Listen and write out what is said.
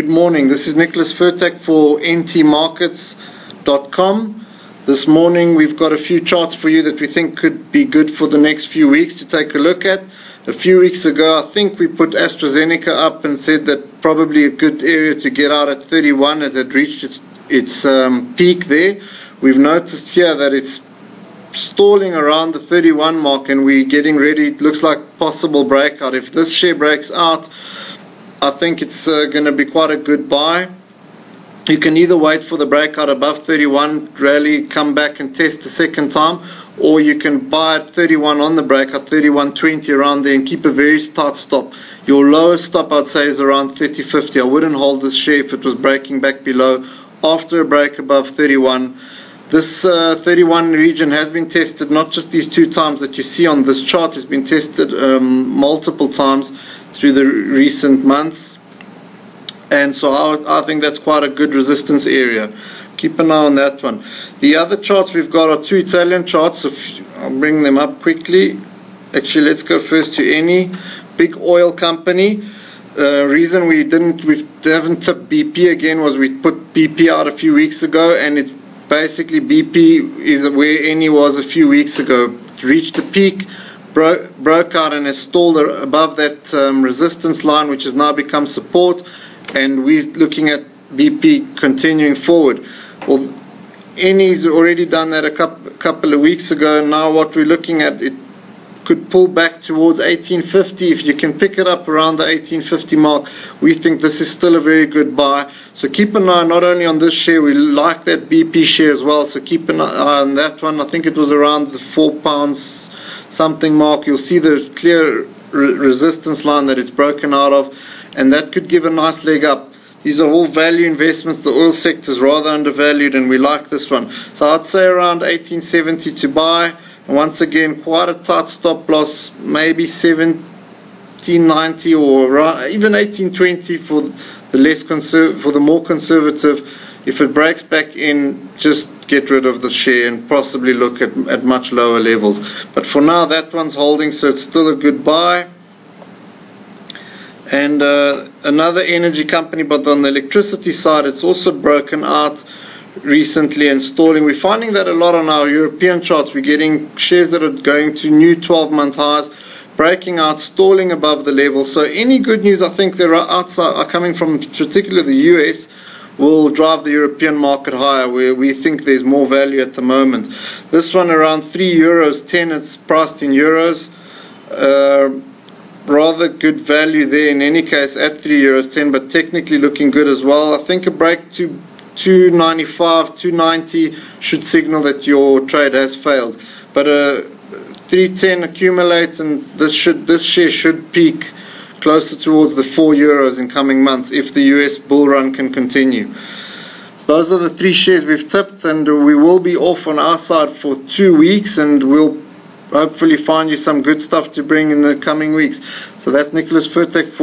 Good morning, this is Nicholas Furtak for ntmarkets.com. This morning we've got a few charts for you that we think could be good for the next few weeks to take a look at. A few weeks ago I think we put Zeneca up and said that probably a good area to get out at 31. It had reached its peak there. We've noticed here that it's stalling around the 31 mark and we're getting ready. It looks like possible breakout. If this share breaks out, I think it's going to be quite a good buy. You can either wait for the breakout above 31, rally, come back and test the second time, or you can buy at 31 on the breakout, 31.20 around there, and keep a very tight stop. Your lowest stop I'd say is around 30.50. I wouldn't hold this share if it was breaking back below after a break above 31. This 31 region has been tested, not just these two times that you see on this chart. It's been tested multiple times through the recent months, and so I think that's quite a good resistance area. Keep an eye on that one. The other charts we've got are two Italian charts, so I'll bring them up quickly. Actually, let's go first to any big oil company. Reason we haven't tipped BP again was we put BP out a few weeks ago, and it's basically BP is where Eni was a few weeks ago. It reached the peak, broke out and has stalled above that resistance line, which has now become support, and we're looking at BP continuing forward. Well, Eni's already done that a couple of weeks ago, and now what we're looking at, it could pull back towards 1850. If you can pick it up around the 1850 mark, we think this is still a very good buy. So keep an eye not only on this share, we like that BP share as well, so keep an eye on that one. I think it was around the £4 something mark. You'll see the clear resistance line that it's broken out of, and that could give a nice leg up. These are all value investments. The oil sector is rather undervalued, and we like this one. So I'd say around 1870 to buy. And once again, quite a tight stop loss, maybe 1790 or even 1820 for the more conservative. If it breaks back in, just get rid of the share and possibly look at much lower levels. But for now, that one's holding, so it's still a good buy. And another energy company, but on the electricity side, it's also broken out recently and stalling. We're finding that a lot on our European charts. We're getting shares that are going to new 12-month highs, breaking out, stalling above the level. So any good news I think that are coming from particularly the US will drive the European market higher, where we think there's more value at the moment. This one around €3.10, it's priced in euros. Rather good value there in any case at €3.10, but technically looking good as well. I think a break to 295, 290 should signal that your trade has failed. But 310 accumulates, and this share should peak closer towards the €4 in coming months if the US bull run can continue. Those are the three shares we've tipped, and we will be off on our side for 2 weeks, and we'll hopefully find you some good stuff to bring in the coming weeks. So that's Nicholas Furtak for